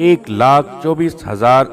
1,24,000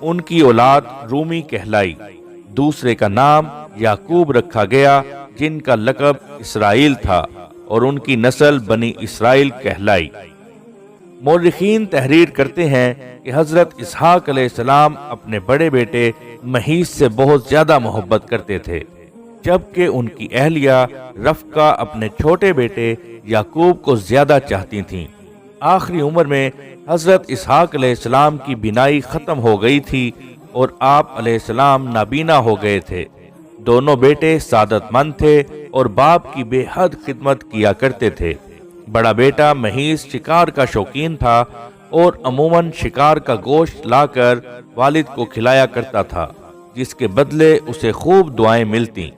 ان کی اولاد رومی کہلائی۔ دوسرے کا نام یعقوب رکھا گیا جن کا لقب اسرائیل تھا، اور ان کی نسل بنی اسرائیل کہلائی۔ مورخین تحریر کرتے ہیں کہ حضرت اسحاق علیہ السلام اپنے بڑے بیٹے مہیس سے بہت زیادہ محبت کرتے تھے، جبکہ ان کی اہلیہ رفقہ اپنے چھوٹے بیٹے یعقوب کو زیادہ چاہتی تھیں۔ آخری عمر میں حضرت اسحاق علیہ السلام کی بینائی ختم ہو گئی تھی اور آپ علیہ السلام نابینا ہو گئے تھے۔ دونوں بیٹے سعادت مند تھے اور باپ کی بے حد خدمت کیا کرتے تھے۔ بڑا بیٹا مہیس شکار کا شوقین تھا اور عموماً شکار کا گوشت لا کر والد کو کھلایا کرتا تھا، جس کے بدلے اسے خوب دعائیں ملتی۔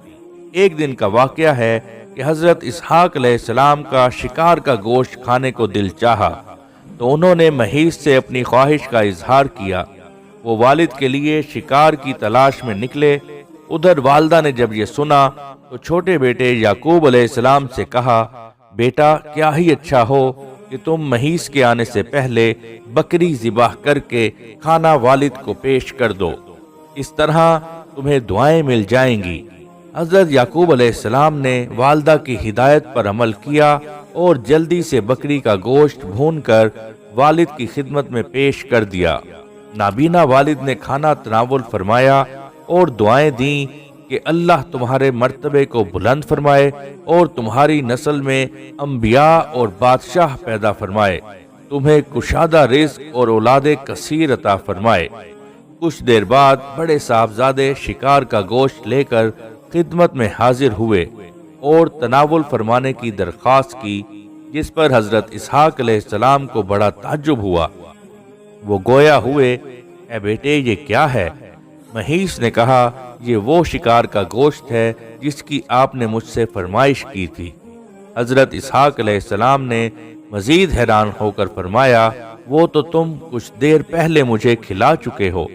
ایک دن کا واقعہ ہے کہ حضرت اسحاق علیہ السلام کا شکار کا گوشت کھانے کو دل چاہا، تو انہوں نے مہیس سے اپنی خواہش کا اظہار کیا۔ وہ والد کے لیے شکار کی تلاش میں نکلے۔ ادھر والدہ نے جب یہ سنا تو چھوٹے بیٹے یعقوب علیہ السلام سے کہا، بیٹا کیا ہی اچھا ہو کہ تم مہیس کے آنے سے پہلے بکری ذبح کر کے کھانا والد کو پیش کر دو، اس طرح تمہیں دعائیں مل جائیں گی۔ حضرت یعقوب علیہ السلام نے والدہ کی ہدایت پر عمل کیا اور جلدی سے بکری کا گوشت بھون کر والد کی خدمت میں پیش کر دیا۔ نابینا والد نے کھانا تناول فرمایا اور دعائیں دیں کہ اللہ تمہارے مرتبے کو بلند فرمائے اور تمہاری نسل میں انبیاء اور بادشاہ پیدا فرمائے، تمہیں کشادہ رزق اور اولاد کثیر عطا فرمائے۔ کچھ دیر بعد بڑے صاحبزادے شکار کا گوشت لے کر خدمت میں حاضر ہوئے اور تناول فرمانے کی درخواست کی، جس پر حضرت اسحاق علیہ السلام کو بڑا تعجب ہوا۔ وہ گویا ہوئے، اے بیٹے یہ کیا ہے؟ مہیس نے کہا، یہ وہ شکار کا گوشت ہے جس کی آپ نے مجھ سے فرمائش کی تھی۔ حضرت اسحاق علیہ السلام نے مزید حیران ہو کر فرمایا، وہ تو تم کچھ دیر پہلے مجھے کھلا چکے ہو۔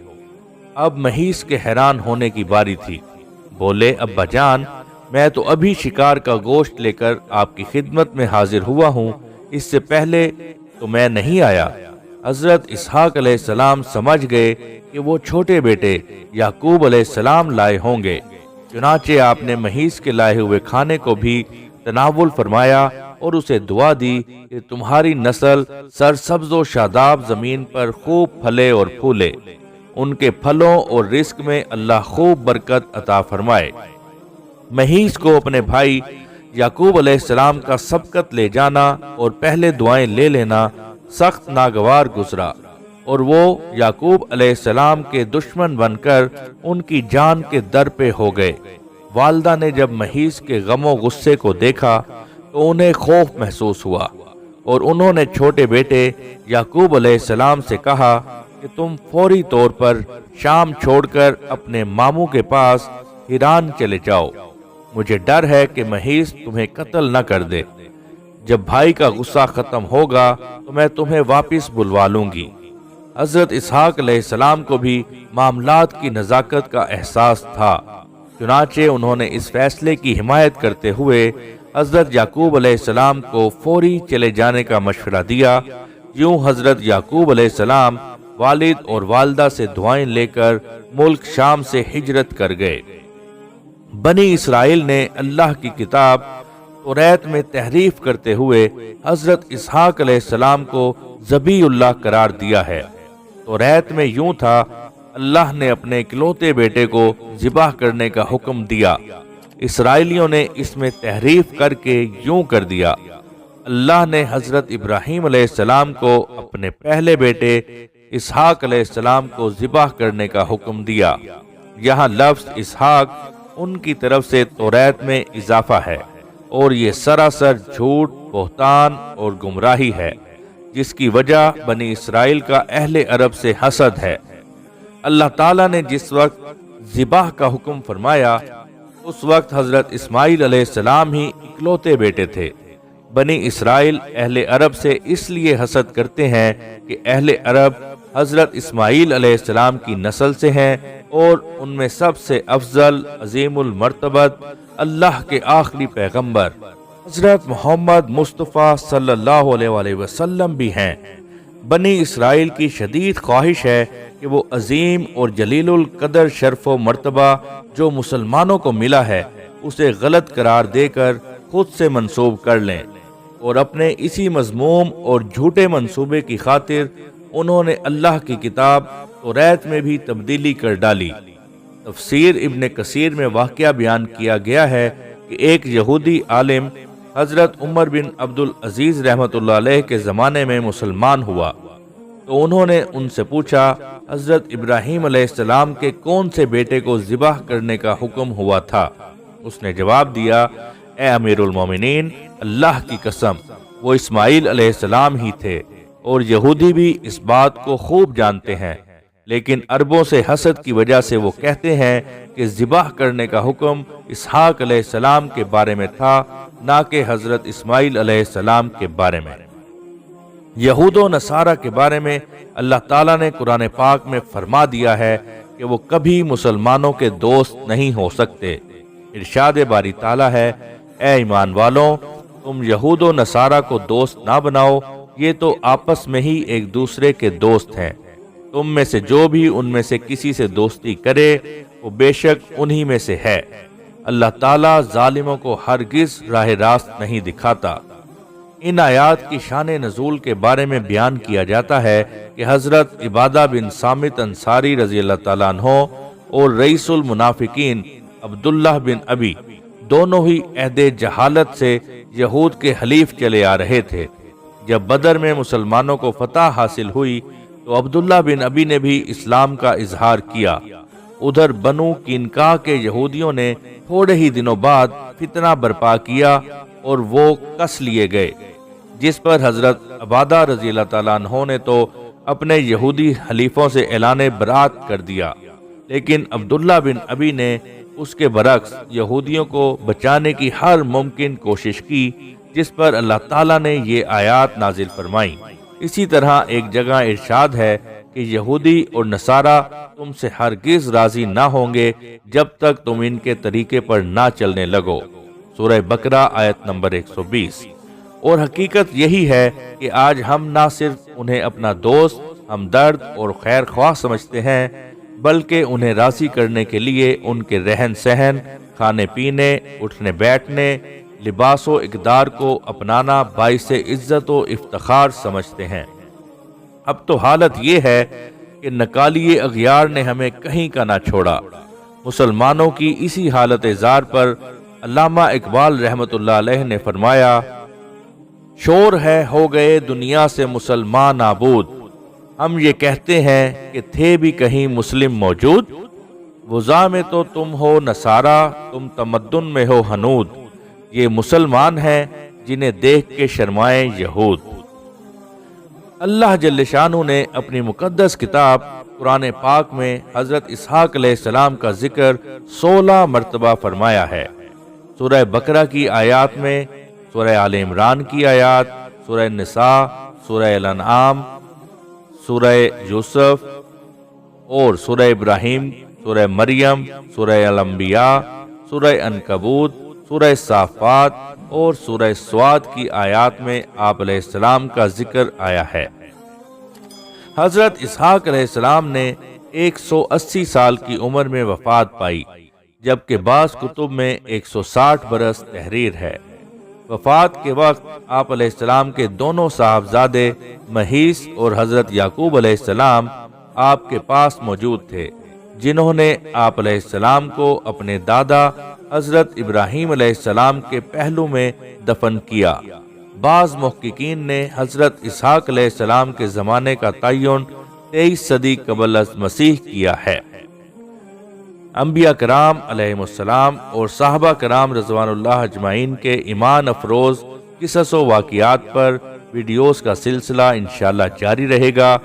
اب مہیس کے حیران ہونے کی باری تھی۔ بولے، ابا جان میں تو ابھی شکار کا گوشت لے کر آپ کی خدمت میں حاضر ہوا ہوں، اس سے پہلے تو میں نہیں آیا۔ حضرت اسحاق علیہ السلام سمجھ گئے کہ وہ چھوٹے بیٹے یعقوب علیہ السلام لائے ہوں گے، چنانچہ آپ نے مہیس کے لائے ہوئے کھانے کو بھی تناول فرمایا اور اسے دعا دی کہ تمہاری نسل سرسبز و شاداب زمین پر خوب پھلے اور پھولے، ان کے پھلوں اور رزق میں اللہ خوب برکت عطا فرمائے۔ مہیس کو اپنے بھائی یعقوب علیہ السلام کا سبقت لے جانا اور پہلے دعائیں لے لینا سخت ناگوار گزرا، اور وہ یعقوب علیہ السلام کے دشمن بن کر ان کی جان کے در پہ ہو گئے۔ والدہ نے جب مہیس کے غم و غصے کو دیکھا تو انہیں خوف محسوس ہوا، اور انہوں نے چھوٹے بیٹے یعقوب علیہ السلام سے کہا کہ تم فوری طور پر شام چھوڑ کر اپنے ماموں کے پاس ہران چلے جاؤ، مجھے ڈر ہے کہ مہیس تمہیں قتل نہ کر دے۔ جب بھائی کا غصہ ختم ہوگا تو میں تمہیں واپس بلوا لوں گی۔ حضرت اسحاق علیہ السلام کو بھی معاملات کی نزاکت کا احساس تھا، چنانچہ انہوں نے اس فیصلے کی حمایت کرتے ہوئے حضرت یعقوب علیہ السلام کو فوری چلے جانے کا مشورہ دیا۔ یوں حضرت یعقوب علیہ السلام والد اور والدہ سے دعائیں لے کر ملک شام سے ہجرت کر گئے۔ بنی اسرائیل نے اللہ کی کتاب توریت میں تحریف کرتے ہوئے حضرت اسحاق علیہ السلام کو ذبیح اللہ قرار دیا ہے۔ توریت میں یوں تھا، اللہ نے اپنے اکلوتے بیٹے کو ذبح کرنے کا حکم دیا، اسرائیلیوں نے اس میں تحریف کر کے یوں کر دیا۔ اللہ نے حضرت ابراہیم علیہ السلام کو اپنے پہلے بیٹے اسحاق علیہ السلام کو ذبح کرنے کا حکم دیا۔ یہاں لفظ اسحاق ان کی طرف سے توریت میں اضافہ ہے، اور یہ سراسر جھوٹ، بہتان اور گمراہی ہے، جس کی وجہ بنی اسرائیل کا اہل عرب سے حسد ہے۔ اللہ تعالیٰ نے جس وقت ذبح کا حکم فرمایا اس وقت حضرت اسماعیل علیہ السلام ہی اکلوتے بیٹے تھے۔ بنی اسرائیل اہل عرب سے اس لیے حسد کرتے ہیں کہ اہل عرب حضرت اسماعیل علیہ السلام کی نسل سے ہیں، اور ان میں سب سے افضل عظیم المرتبت اللہ کے آخری پیغمبر حضرت محمد مصطفیٰ صلی اللہ علیہ وسلم بھی ہیں۔ بنی اسرائیل کی شدید خواہش ہے کہ وہ عظیم اور جلیل القدر شرف و مرتبہ جو مسلمانوں کو ملا ہے اسے غلط قرار دے کر خود سے منسوب کر لیں، اور اپنے اسی مذموم اور جھوٹے منصوبے کی خاطر انہوں نے اللہ کی کتاب توریت میں بھی تبدیلی کر ڈالی۔ تفسیر ابن کثیر میں واقعہ بیان کیا گیا ہے کہ ایک یہودی عالم حضرت عمر بن عبد العزیز رحمۃ اللہ علیہ کے زمانے میں مسلمان ہوا، تو انہوں نے ان سے پوچھا حضرت ابراہیم علیہ السلام کے کون سے بیٹے کو ذبح کرنے کا حکم ہوا تھا؟ اس نے جواب دیا، اے امیر المومنین، اللہ کی قسم وہ اسماعیل علیہ السلام ہی تھے، اور یہودی بھی اس بات کو خوب جانتے ہیں، لیکن عربوں سے حسد کی وجہ سے وہ کہتے ہیں کہ ذبح کرنے کا حکم اسحاق علیہ السلام کے بارے میں تھا، نہ کہ حضرت اسماعیل علیہ السلام کے بارے میں۔ یہود و نصارہ کے بارے میں اللہ تعالیٰ نے قرآن پاک میں فرما دیا ہے کہ وہ کبھی مسلمانوں کے دوست نہیں ہو سکتے۔ ارشاد باری تعالیٰ ہے، اے ایمان والوں، تم یہود و نصارہ کو دوست نہ بناؤ، یہ تو آپس میں ہی ایک دوسرے کے دوست ہیں۔ تم میں سے جو بھی ان میں سے کسی سے دوستی کرے وہ بے شک انہی میں سے ہے۔ اللہ تعالیٰ ظالموں کو ہرگز راہ راست نہیں دکھاتا۔ ان آیات کی شان نزول کے بارے میں بیان کیا جاتا ہے کہ حضرت عبادہ بن صامت انصاری رضی اللہ تعالیٰ عنہ اور رئیس المنافقین عبداللہ بن ابی دونوں ہی عہد جہالت سے یہود کے حلیف چلے آ رہے تھے۔ جب بدر میں مسلمانوں کو فتح حاصل ہوئی تو عبداللہ بن ابی نے بھی اسلام کا اظہار کیا۔ ادھر بنو قینقاع کے یہودیوں نے تھوڑے ہی دنوں بعد فتنہ برپا کیا اور وہ کس لیے گئے، جس پر حضرت عبادہ رضی اللہ تعالیٰ عنہ نے تو اپنے یہودی حلیفوں سے اعلان برات کر دیا، لیکن عبداللہ بن ابی نے اس کے برعکس یہودیوں کو بچانے کی ہر ممکن کوشش کی، جس پر اللہ تعالیٰ نے یہ آیات نازل فرمائی۔ اسی طرح ایک جگہ ارشاد ہے کہ یہودی اور نصارہ تم سے ہرگز راضی نہ ہوں گے جب تک تم ان کے طریقے پر نہ چلنے لگو، سورہ بقرہ آیت نمبر 120۔ اور حقیقت یہی ہے کہ آج ہم نہ صرف انہیں اپنا دوست، ہمدرد اور خیر خواہ سمجھتے ہیں، بلکہ انہیں راضی کرنے کے لیے ان کے رہن سہن، کھانے پینے، اٹھنے بیٹھنے، لباس و اقدار کو اپنانا باعث عزت و افتخار سمجھتے ہیں۔ اب تو حالت یہ ہے کہ نکالی اغیار نے ہمیں کہیں کا نہ چھوڑا۔ مسلمانوں کی اسی حالت زار پر علامہ اقبال رحمۃ اللہ علیہ نے فرمایا، شور ہے ہو گئے دنیا سے مسلمان نابود، ہم یہ کہتے ہیں کہ تھے بھی کہیں مسلم موجود، وضع میں تو تم ہو نصارہ، تم تمدن میں ہو ہنود، یہ مسلمان ہیں جنہیں دیکھ کے شرمائے یہود۔ اللہ جل شانہ نے اپنی مقدس کتاب قرآن پاک میں حضرت اسحاق علیہ السلام کا ذکر 16 مرتبہ فرمایا ہے۔ سورہ بقرہ کی آیات میں، سورہ آل عمران کی آیات، سورہ نساء، سورہ الانعام، سورہ یوسف اور سورہ ابراہیم، سورہ مریم، سورہ الانبیاء، سورہ عنکبوت، سورہ صافات اور سورہ سواد کی آیات میں آپ علیہ السلام کا ذکر آیا ہے۔ حضرت اسحاق علیہ السلام نے 180 سال کی عمر میں وفات پائی، جبکہ بعض کتب میں 160 برس تحریر ہے۔ وفات کے وقت آپ علیہ السلام کے دونوں صاحبزادے مہیس اور حضرت یعقوب علیہ السلام آپ کے پاس موجود تھے، جنہوں نے آپ علیہ السلام کو اپنے دادا حضرت ابراہیم علیہ السلام کے پہلو میں دفن کیا۔ بعض محققین نے حضرت اسحاق علیہ السلام کے زمانے کا تعین 23 صدی قبل از مسیح کیا ہے۔ انبیاء کرام علیہ السلام اور صحابہ کرام رضوان اللہ اجمعین کے ایمان افروز قصص و واقعات پر ویڈیوز کا سلسلہ انشاءاللہ جاری رہے گا۔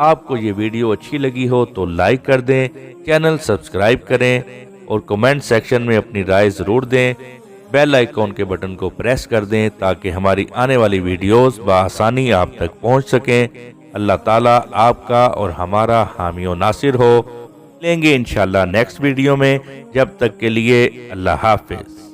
آپ کو یہ ویڈیو اچھی لگی ہو تو لائک کر دیں، چینل سبسکرائب کریں اور کمنٹ سیکشن میں اپنی رائے ضرور دیں۔ بیل آئیکن کے بٹن کو پریس کر دیں تاکہ ہماری آنے والی ویڈیوز بآسانی آپ تک پہنچ سکیں۔ اللہ تعالیٰ آپ کا اور ہمارا حامی و ناصر ہو۔ لیں گے انشاءاللہ نیکسٹ ویڈیو میں، جب تک کے لیے اللہ حافظ۔